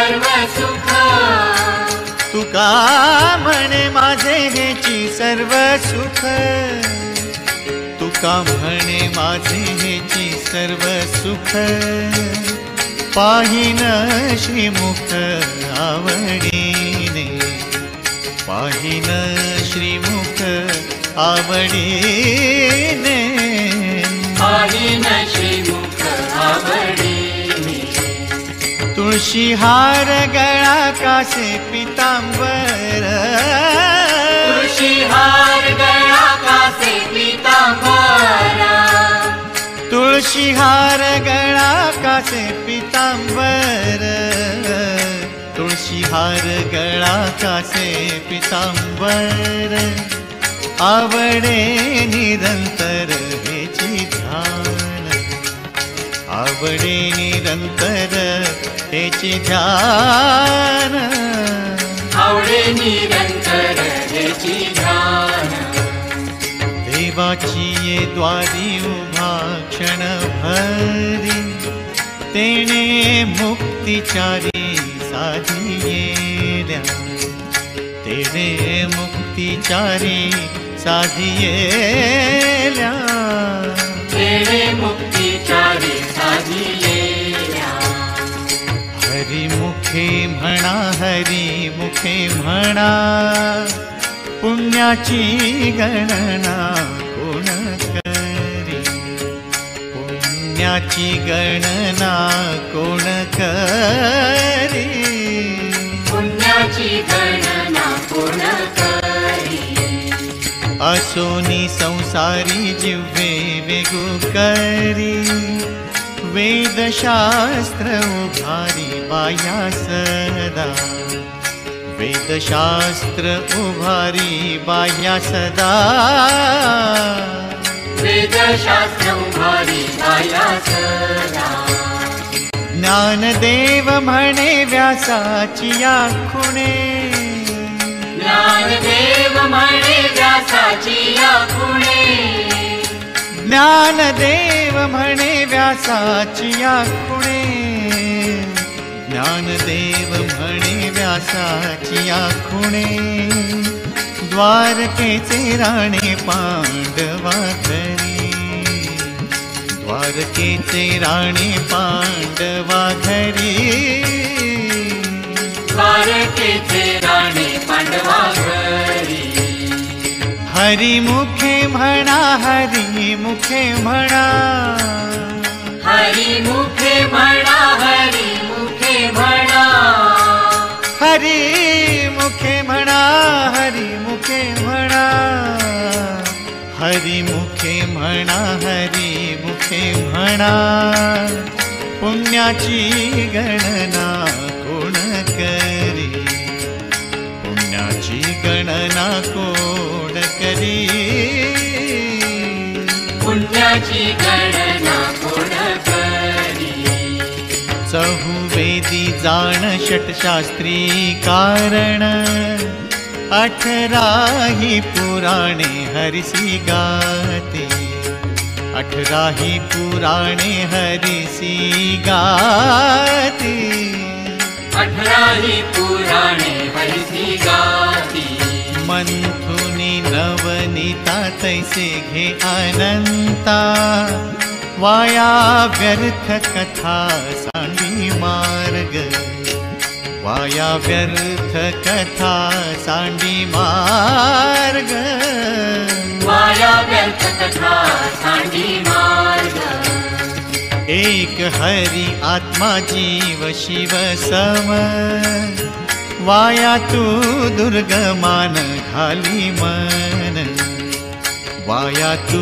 सर्व सुख तुका म्हणे माझे हेची सर्व सुख तुका म्हणे माझे हेची सर्व सुख पाहिन श्रीमुख आवडीने पाहिन श्रीमुख आवडीने पाहिन श्रीमुख आवडीने तुळशी हार गळा कासे पितांबर तुळशी हार गळा कासे पितांबर तुळशी हार गळा कासे पितांबर तुळशी हार गळा कासे पितांबर आवडे निरंतर हेची ध्यान आवडे निरंतर हेची ध्यान आवडे निरंतर हेची ध्यान देवाची ये द्वारी उभा क्षण भरी तेने मुक्तिचारी साधियेल्या तेने मुक्तिचारी साधियेल्या तेने मुक्तिचारी साधियेल्या हरी मुखे म्हणा हरी मुखे म्हणा पुण्याची गणना कोण करी पुण्याची गणना कोण करी पुण्याची गणना कोण करी असोनी संसारी जिव्हे वेगू करी वेदशास्त्र उभारी बाया सदा वेदशास्त्र उभारी बाह्या सदा वेदशास्त्र उभारी बाया सदा ज्ञानदेव म्हणे व्यासाची या खुणे ज्ञानदेव म्हणे व्यासाची या खुणे ज्ञानदेव म्हणे व्यासाची या खुणे ज्ञानदेव म्हणे व्यासाची या खुणे द्वारकेचे राणे पांडवा घरी द्वारकेचे राणे पांडवा घरी द्वारकेचे राणे पांडवा घरी हरी मुखे म्हणा हरी मुखे म्हणा हरी मुखे म्हणा हरी मुखे म्हणा हरी मुखे म्हणा हरी मुखे म्हणा हरी मुखे म्हणा हरी मुखे म्हणा पुण्याची गणना कोण करी पुण्याची गणना कोण करी पुण्याची गणना कोण करी चहुवेदी जाण षटशास्त्री कारण 18 ही पुराणे हरिसी गाते 18 ही पुराणे हरिसी गाते 18 ही पुराणे हरिसी गाती मंथुनी नवनीता तैसे घे अनंता वाया व्यर्थ कथा सांडी मार्ग वाया व्यर्थ कथा सांडी मार्ग वाया व्यर्थ कथा सांडी मार्ग एक हरी आत्मा जीव शिव सम वाया तू दुर्गमान घाली मन वाया तू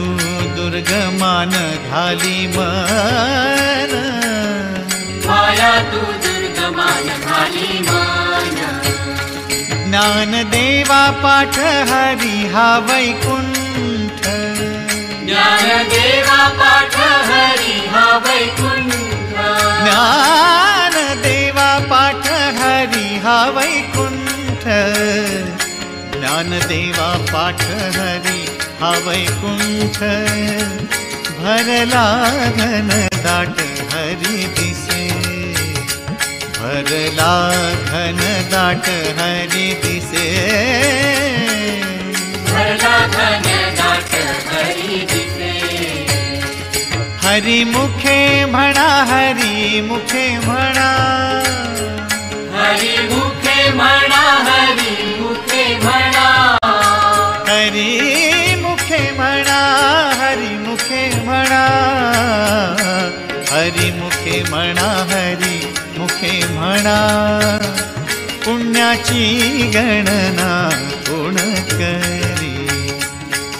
दुर्गमान घाली मन वाया तू दुर्गमान घाली मन ज्ञानदेवा पाठ हरी हा वैकुंठ ज्ञानदेवा पाठ हरी हा वैकुंठ ज्ञानदेवा पाठ हरी हा वैकुंठ ज्ञानदेवा पाठ हरी हा वैकुंठ भरला घन दाट हरी दिसे भरला घन दाट हरि दिसे, भरला घन दाट हरि दिसे. हरि मुखे म्हणा, हरि मुखे म्हणा, हरि मुखे म्हणा, हरि मुखे म्हणा, हरि मुखे म्हणा, हरि मुखे म्हणा, हरि मुखे म्हणा, हरि मुखे म्हणा. पुण्याची गणना कोण करी,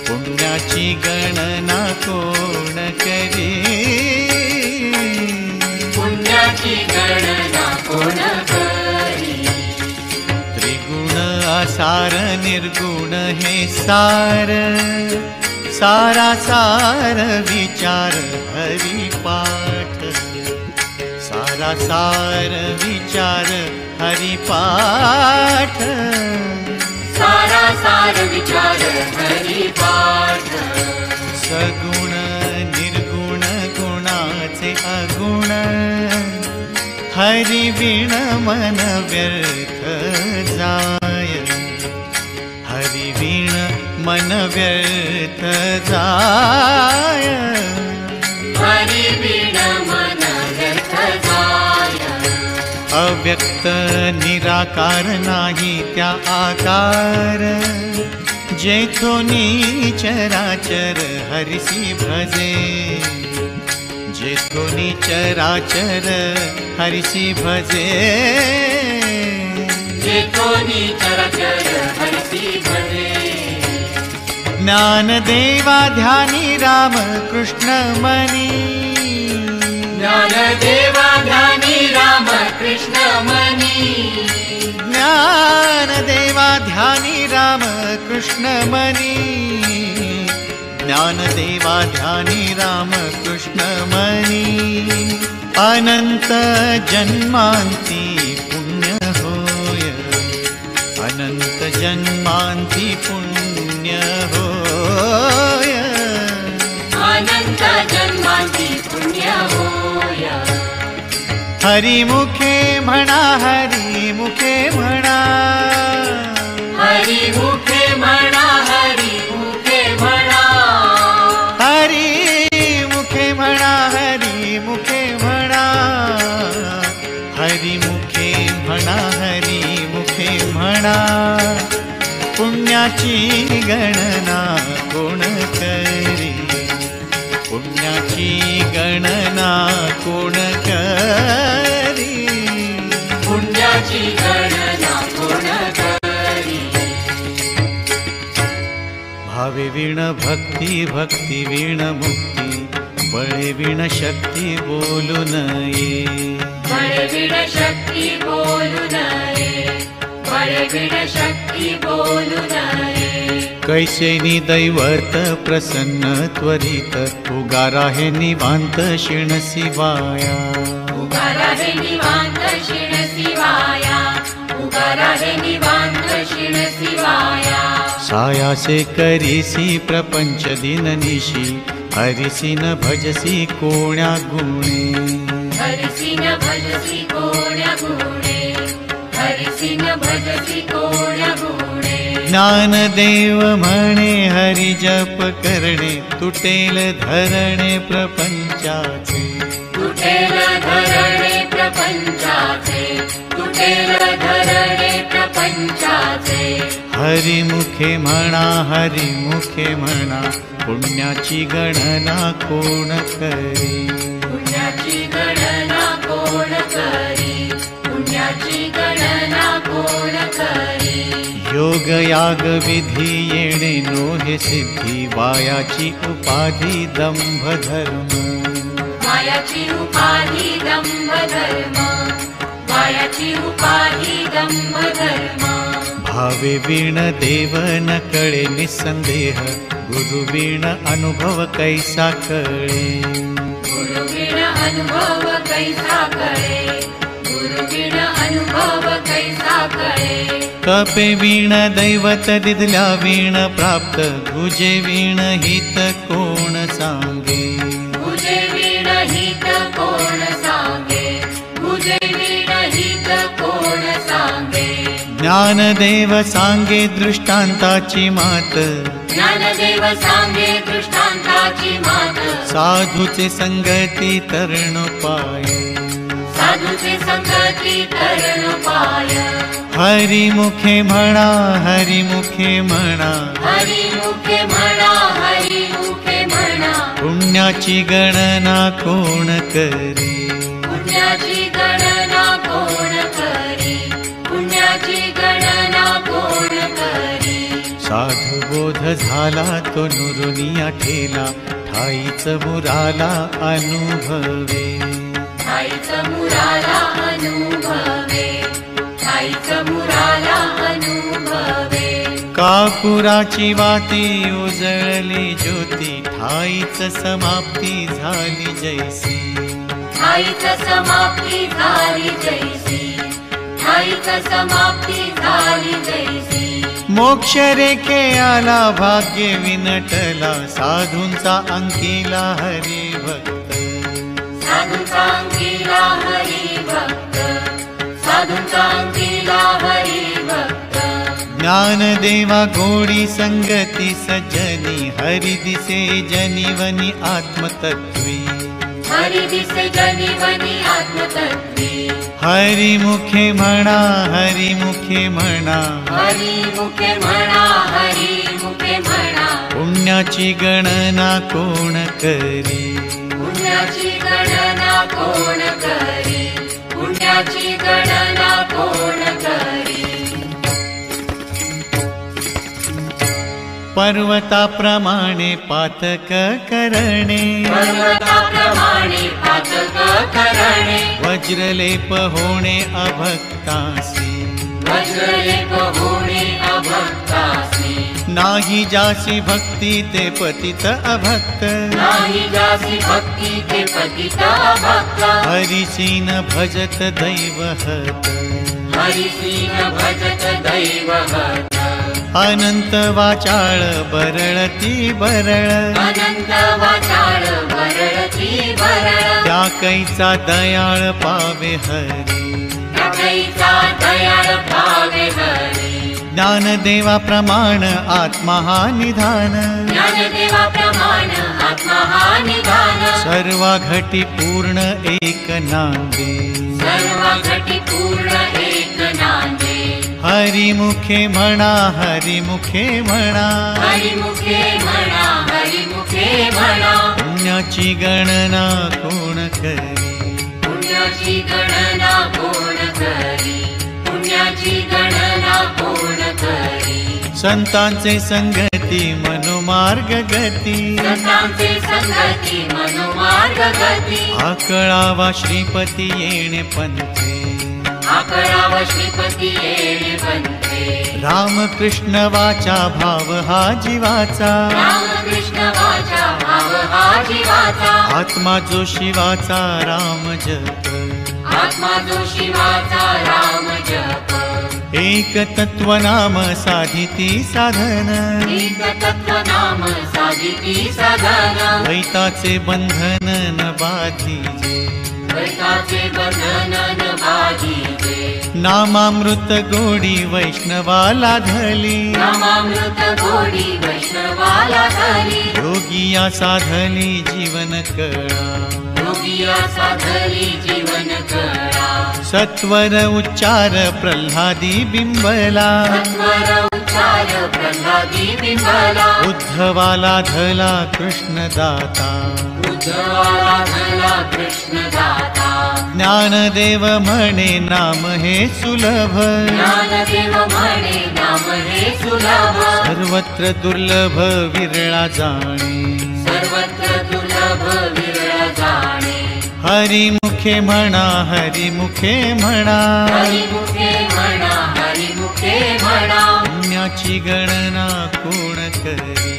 पुण्याची गणना कोण करी, पुण्याची गणना कोण करी. त्रिगुण आसार निर्गुण हे सार, सारा सार विचार हरिपाठ, सारा सार विचार हरिपाठ, सारा सार विचार हरिपाठ. सगुण निर्गुण गुणाचे अगुण, हरि विण मन व्यर्थ जाय, हरि विण मन व्यर्थ जाय, हरि विण मन व्यर्थ जाय. अव्यक्त निराकार नाही त्या आकार, जेथोनी चराचर हरिसी भजे, जेथोनी चराचर हरिसी भजे, जेथोनी चराचर हरिसी भजे. ज्ञान देवा ध्यानी राम कृष्ण मनी, ज्ञान देवा ध्यानी राम कृष्ण मनी, ज्ञान देवा ध्यानी राम कृष्ण मनी, ज्ञान देवा ध्यानी राम कृष्ण मनी. अनंत जन्मांती पुण्य होय, अनंत जन्मांती पुण्य होय, अनंत जन्मांती पुण्य होय. हरि मुखे म्हणा, हरि मुखे म्हणा, हरि मुखे म्हणा, हरि मुखे म्हणा, हरि मुखे म्हणा, हरि मुखे म्हणा, हरि मुखे म्हणा, हरि मुखे म्हणा. पुण्याची गणना कोण करी, पुण्याची गणना कोण करी, पुण्याची गणना कोण करी. भावे विण भक्ती, भक्ती विण मुक्ती, बळे विण शक्ती बोलू नये, बळे विण शक्ती बोलू नये, बळे विण शक्ती बोलू नये. कैसेनी दैवत प्रसन्न त्वरित, उगारा हे निवांत शिणसी वाया, उगारा हे निवांत शिणसी वाया, उगारा हे निवांत शिणसी वाया. सायासे करीसी प्रपंच दिननिशी, हरिसी न भजसी कोण्या गुणे, हरिसी न भजसी कोण्या गुणे, हरिसी न भजसी कोण्या गुणे. ज्ञानदेव म्हणे हरि जप करणे, तुटेल धरणे प्रपंचाचे, तुटेल धरणे प्रपंचाचे, तुटेल धरणे प्रपंचाचे. हरि मुखे म्हणा, हरि मुखे म्हणा, पुण्याची गणना कोण करी, पुण्याची गणना कोण करी, पुण्याची गणना कोण करी. योग याग विधी येणे नोहे सिद्धी, वायाची उपाधी दंभ धर्म, मायाची उपाधी दंभ धर्म, मायाची उपाधी दंभ धर्म. भावे वीण देव न कळे निसंदेह, गुरु वीण अनुभव कैसा कळे, गुरु वीण अनुभव कैसा कळे, गुरु वीण अनुभव कैसा कळे. कपे वीण दैवत दिदल्या वीण प्राप्त, गुजे वीण हित कोण सांगे, गुजे वीण हित कोण सांगे, गुजे वीण हित कोण ज्ञानदेव सांगे दृष्टांताची मात, ज्ञानदेव सांगे दृष्टांताची मात, साधूचे संगती तरणोपाय, साधूचे संगती तरणोपाय. हरिमुखे म्हणा, हरिमुखे म्हणा, हरिमुखे म्हणा, हरिमुखे म्हणा. पुण्याची गणना कोण करी, पुण्याची गणना कोण करी, पुण्याची गणना कोण करी. साधुबोध झाला तो नुरुनिया ठेला, ठाईच मुराला अनुभवे, ठाईच मुराला अनुभवे, ठाईच मुराला अनुभवे. कापुराची वाती उजळली ज्योती, ठाईच समाप्ती झाली जैसी, ठाईच समाप्ती झाली जैसी, ठाईच समाप्ती झाली जैसी. मोक्ष रेखे आला भाग्य विनटला, साधूंचा अंकिला हरिभक्त, साधूंचा अंकिला हरिभक्त, साधूंचा अंकिला हरिभक्त. ज्ञानदेवा गोडी संगती सज्जनी, हरि दिसे जनिवनी आत्मतत्वी, हरि दिसे जनिवनी आत्मतत्वी. हरिमुखे म्हणा, हरिमुखे म्हणा, हरिमुखे म्हणा, हरिमुखे म्हणा. पुण्याची गणना कोण करी, पुण्याची गणना कोण करी, पुण्याची गणना कोण करी. पर्वताप्रमाणे पातक करणे, पर्वताप्रमाणे पातक करणे. वज्रलेप होणे अभक्तासी, वज्रलेप होणे अभक्तासी. नाही जासी भक्ती ते पतित अभक्त, नाही जासी भक्ती ते पतित अभक्त. हरिसीन भजत दैवहत, हरिसीन भजत दैवहत. अनंत वाचाळ बरळती बरळ, अनंत वाचाळ बरळती बरळ. त्या कैचा दयाळ पावे हरी, त्या कैचा दयाळ पावे हरी. ज्ञानदेवा प्रमाण आत्मा हा निधान, ज्ञानदेवा प्रमाण आत्मा हा निधान. सर्वा घटी पूर्ण एक नांदे, सर्व घटी पूर्ण एक नांदे. हरिमुखे म्हणा, हरिमुखे म्हणा, हरिमुखे म्हणा, हरिमुखे म्हणा. पुण्याची गणना कोण करी, पुण्याची गणना कोण करी, पुण्याची गणना कोण करी. संतांचे संगती मनोमार्ग गती, संतांचे संगती मनोमार्ग गती. आकळावा श्रीपती येणे पंथे, आकळाव श्रीपती येणे पंथे. रामकृष्ण वाचा भाव हा जीवाचा, रामकृष्ण वाचा भाव हा जीवाचा. आत्मा जो शिवाचा राम जप, आत्मा जो शिवाचा राम जप. एक तत्व नाम साधिती साधन, एक तत्व नाम साधिती साधन. द्वैताचे बंधन न बाधिजे, द्वैताचे बंधन न बाधिजे. नामामृत गोडी वैष्णवाला धली, नामामृत गोडी वैष्णवाला धरी. योगिया साधली जीवन कळा, योगिया साधरी जीवन कळा. सत्वर उच्चार प्रल्हादी बिंबला, सत्वर उच्चार प्रल्हादी बिंबला. उद्धवाला धला कृष्णदाता, उद्धवाला धला कृष्णदाता. ज्ञानदेव म्हणे नाम हे सुलभ, ज्ञानदेव म्हणे नाम हे सुलभ. सर्वत्र दुर्लभ विरळा जाणे, सर्वत्र दुर्लभ विरळ जाणे. हरिमुखे म्हणा, हरिमुखे म्हणा, हरिमुखे म्हणा, हरिमुखे म्हणा. पुण्याची गणना कोण करी,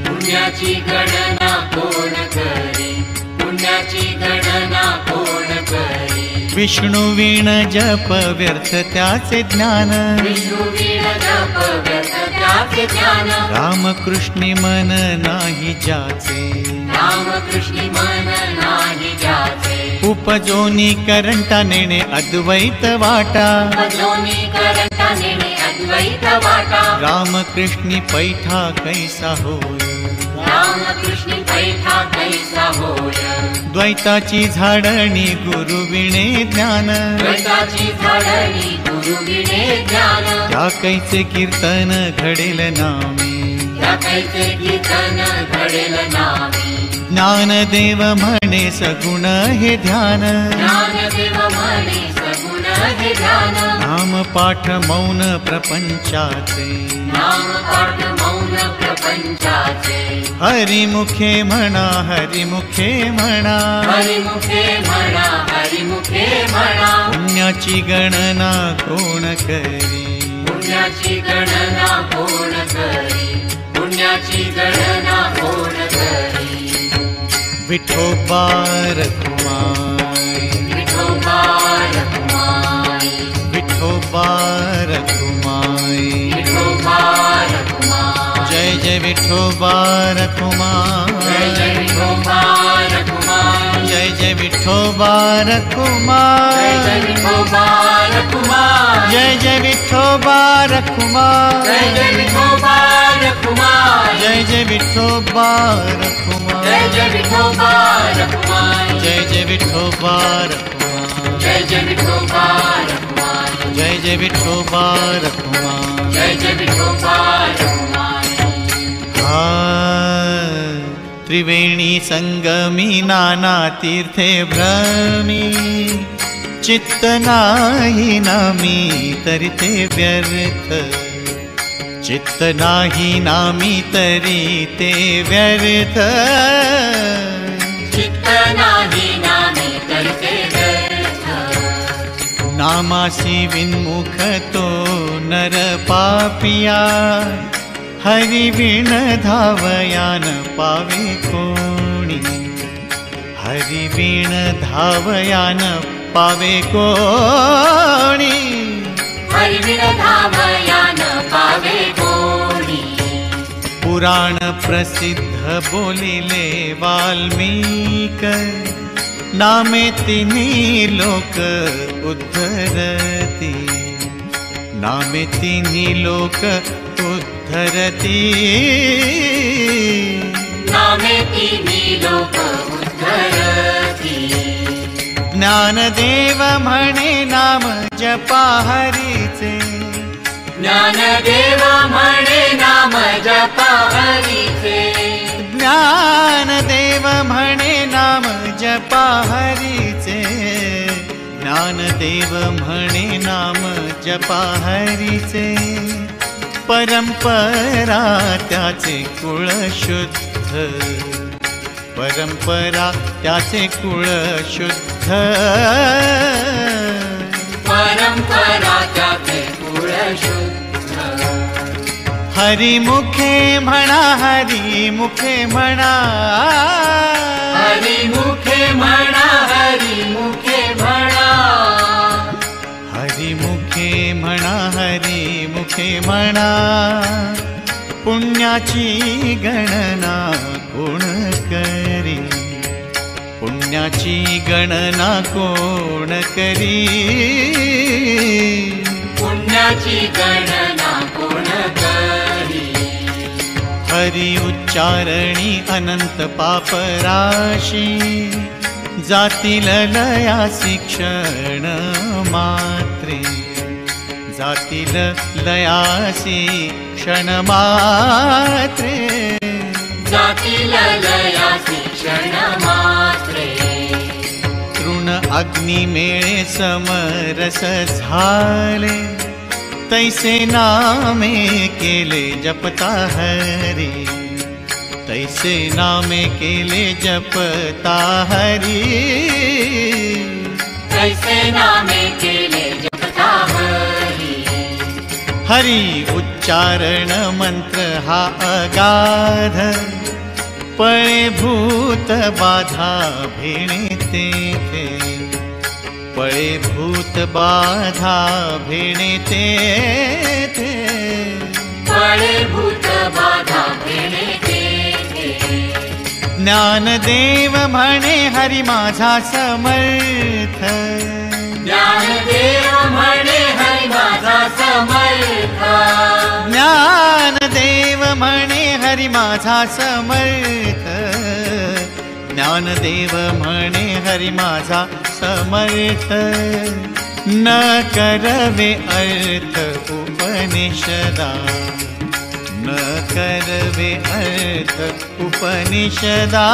पुण्याची गणना कोण करी, पुण्याची गणना कोण करी. विष्णू वीण जप व्यर्थ त्याचे ज्ञान, विष्णू वीण जप व्यर्थ त्याचे ज्ञान. रामकृष्णी मन नाही ज्याचे, रामकृष्णी मन नाही ज्याचे. उपजोनी करंटा नेणे अद्वैत वाटा, उपजोनी करंटा नेणे अद्वैत वाटा रामकृष्णी पैठा कैसा होय रामकृष्ण पैठा कैसा होय द्वैताची झाडणी गुरुविणे ज्ञान द्वैताची झाडणी गुरुविणे ज्ञान त्या कैचे कीर्तन घडेल नामी त्या कैचे कीर्तन घडेल नामी ज्ञानदेव म्हणे सगुण हे ध्यान ज्ञानदेव म्हणे सगुण हे ध्यान नाम पाठ मौन प्रपंचाचे नाम पाठ मौन प्रपंचाचे हरिमुखे म्हणा हरिमुखे म्हणा हरिमुखे म्हणा हरिमुखे म्हणा पुण्याची गणना कोण करी पुण्याची गणना कोण करी पुण्याची गणना कोण करी विठोबा रखुमाई विठोबा रखुमाई विठोबा रखुमाई विठोबा रखुमाई जय जय विठोबा रखुमाई जय जय विठोबा रखुमाई जय जय विठोबा जय रखुमाई जय विठोबा रखुमाई जय जय विठोबा रखुमाई जय जय विठोबा रखुमाई जय जय विठोबा रखुमाई जय जय विठोबा रखुमाई जय जय विठोबा रखुमाई जय जय विठोबा रखुमाई जय जय विठोबा रखुमाई जय जय विठोबा रखुमाई त्रिवेणी संगमी नाना तीर्थे भ्रमी चित्त नाही नामी तरी ते व्यर्थ चित्त नाही नामी तरी ते व्यर्थ चित्त नाही नामी करते व्यर्थ नामासी विन्मुख तो नर पापिया हरि विण धावयान पावे कोणी हरि विण धावयान पावे कोणी हरिविण धावयान पावे कोणी पुराण प्रसिद्ध बोलिले वाल्मीक नामे तिन्ही लोक उद्धरती नामे तिन्ही लोक उद्धरती नामे तिन्ही लोक उद्धरती ज्ञानदेव म्हणे नाम जपा हरीचे ज्ञानदेव म्हणे नाम जपा हरीचे ज्ञानदेव म्हणे नाम जपा हरीचे ज्ञानदेव म्हणे नाम जपा हरीचे परंपरा त्याचे कुळ शुद्ध परंपरा त्याचे कुळ शुद्ध परंपरा त्याचे कुळ शुद्ध हरिमुखे म्हणा हरिमुखे म्हणा हरिमुखे म्हणा हरिमुखे म्हणा हरिमुखे म्हणा हरिमुखे म्हणा पुण्याची गणना कोण करी पुण्याची गणना कोण करी पुण्याची गणना कोण करी हरि उच्चारणी अनंत पापराशी जातील लयासी क्षण मात्रे जातील लयासी क्षण मात्रे जातील लयासी क्षण मात्रे तृण अग्नि मेळे समरस झाले तैसे नामे केले जपता हरी तैसे नामे केले जपता हरी तैसे नामे केले जपता हरी हरी उच्चारण मंत्र हा अगाध पळे भूत बाधा भिणे तेथे पळे भूत बाधा भिणे तेथे पळे भूत बाधा भिणे तेथे ज्ञानदेव म्हणे हरी माझा समर्थ ज्ञानदेव म्हणे हरी माझा समर्थ. ज्ञानदेव म्हणे हरी माझा समर्थ. ज्ञानदेव म्हणे हरी माझा समर्थ. न करवे अर्थ उपनिषदा. न करवे अर्थ उपनिषदा.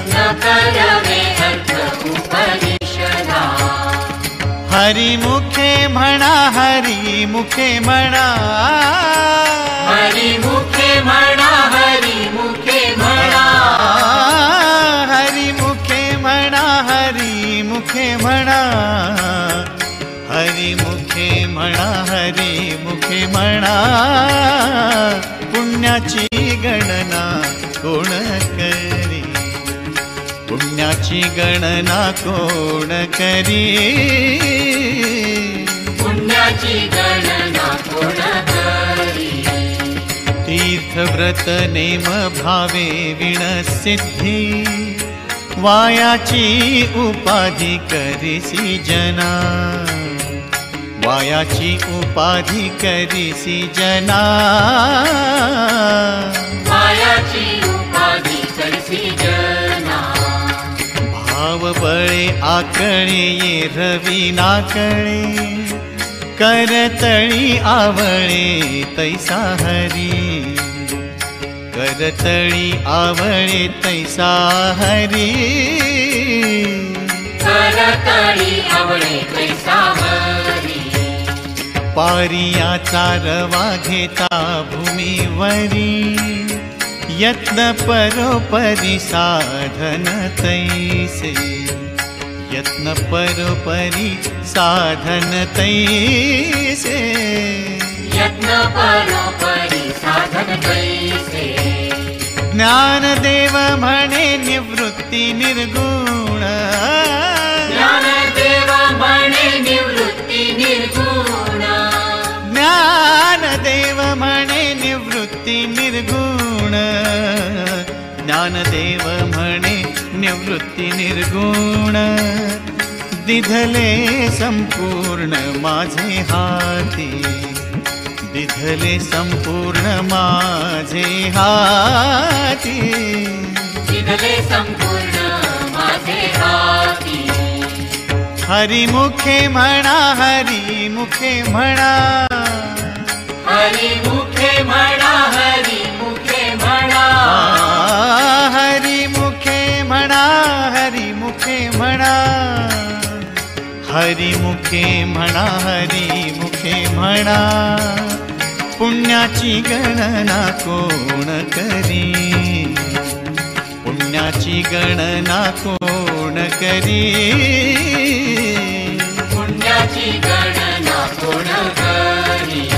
न करवे अर्थ उपनिषदा. हरी मुखे म्हणा हरी मुखे म्हणा. हरी मुखे म्हणा हरी मुखे म्हणा. हरी मुखे म्हणा हरी मुखे म्हणा. हरी मुखे म्हणा हरी मुखे म्हणा. पुण्याची गणना कोण करी. पुण्याची गणना कोण करी. पुण्याची गणना कोण करी. तीर्थव्रत नेम भावे विणसिद्धी. वायाची उपाधी करिसी जना. वायाची उपाधी करिसी जना. वायाची उपाधी करिसी जना. भाव बळे आकळे ये रवी नाकळे. करतळी आवळे तैसा हरी. करतळी आवळे तैसा हरी. करतळी आवळे तैसा हरी. पारियाचा रवा घेता भूमीवरी. यत्न परोपरी साधन तैसे. यत्न परोपरी साधन तैसे. यत्न परोपरी साधन तैसे. ज्ञानदेव म्हणे निवृत्ती निर्गुण. ज्ञानदेव म्हणे निवृत्ती निर्गुण. ज्ञानदेव म्हणे निवृत्ती निर्गुण. ज्ञानदेव म्हणे निवृत्ती निर्गुण. दिधले संपूर्ण माझे हाती. दिधले संपूर्ण माझे हाती. दिधले संपूर्ण माझे हाती. हरी मुखे म्हणा हरी मुखे म्हणा. हरी मुखे म्हणा हरी मुखे म्हणा. हरी मुखे म्हणा हरी मुखे म्हणा. हरी मुखे म्हणा हरी मुखे म्हणा. पुण्याची गणना कोण करी. पुण्याची गणना कोण करी. पुण्याची गणना कोण करी.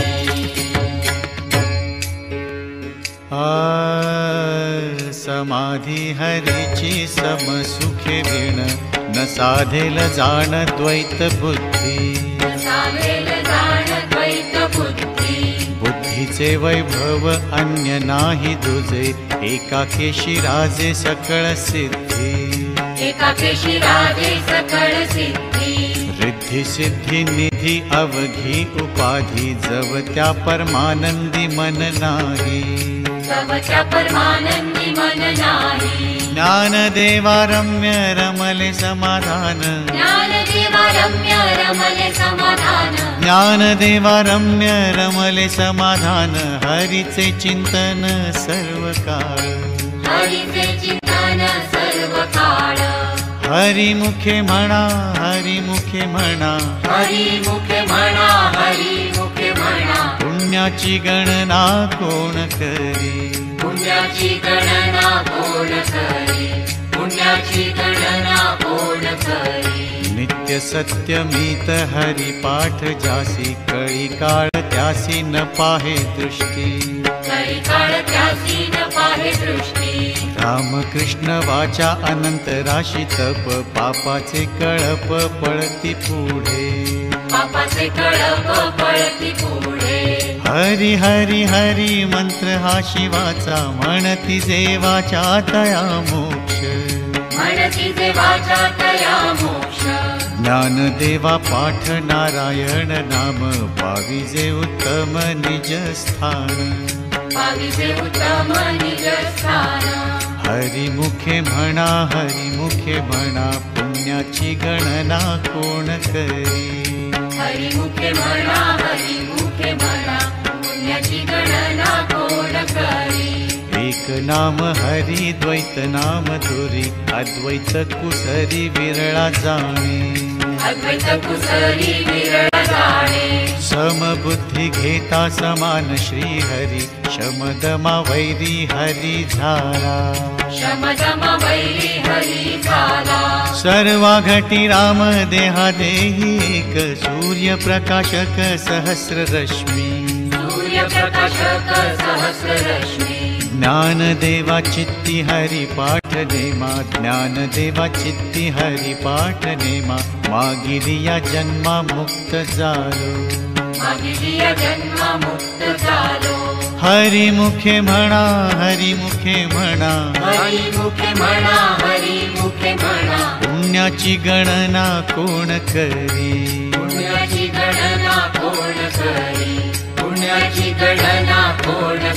समाधी हरीची समसुखे विण. न साधेल जाण द्वैत बुद्धी. साधेल जाण द्वैत बुद्धी. बुद्धीचे वैभव अन्य नाही दुजे. एकाकेशी राजे सकळ सिद्धी. एकाकेशी राजे सकळ सिद्धी. रिद्धी सिद्धी निधी अवघी उपाधी. जव त्या परमानंदी मन नाही. जवच्या परमानंदी मन नाही. ज्ञानदेवा रम्य रमले समाधान. ज्ञानदेवा रम्य रमले समाधान. ज्ञानदेवा रम्य रमले समाधान. हरीचे चिंतन सर्व काळ. हरीचे चिंतन सर्व काळ. हरी मुखे म्हणा हरी मुखे म्हणा. हरी मुखे म्हणा हरी मुखे म्हणा. पुण्याची गणना कोण करी. पुण्याची गणना कोण करी. पुण्याची गणना कोण करी. नित्य सत्यमीत हरिपाठ जासी. कळी काळ त्यासी न पाहे दृष्टी. कळी काळ त्यासी न पाहे दृष्टी. रामकृष्ण वाचा अनंत राशी तप. पापाचे कळप पळती पुढे. पापाचे कळप पळती पुढे. हरी हरी हरी मंत्र हा शिवाचा. म्हणती देवाच्या तया मोक्ष. म्हणती देवाच्या तया मोक्ष. ज्ञानदेवा पाठ नारायण नाम पाविजे उत्तम निज स्थान पाविजे उत्तम निज स्थान हरिमुखे म्हणा हरिमुखे म्हणा पुण्याची गणना कोण करी हरिमुखे म्हणा हरिमुखे म्हणा पुण्याची गणना कोण करी एक नाम हरी द्वैत नाम दुरी अद्वैत कुसरी विरळा जाणे अद्वैत कुसरी विरळ जाणे समबुद्धी घेता समान श्री हरी शमदमा वैरी हरी झाला शमदम वैरी हरी झाला सर्वा घटी राम देहा देही एक सूर्य प्रकाशक सहस्र रश्मी सूर्य प्रकाशक सहस्र रश्मी ज्ञानदेवा चित्ती हरि पाठ नेमा ज्ञानदेवा चित्ती हरि पाठ नेमा मागिलिया जन्मा मुक्त झालो मागिलिया जन्मा मुक्त झालो हरिमुखे म्हणा हरिमुखे म्हणा हरिमुखे म्हणा हरिमुखे म्हणा पुण्याची गणना कोण करी पुण्याची गणना कोण करी पुण्याची गणना कोण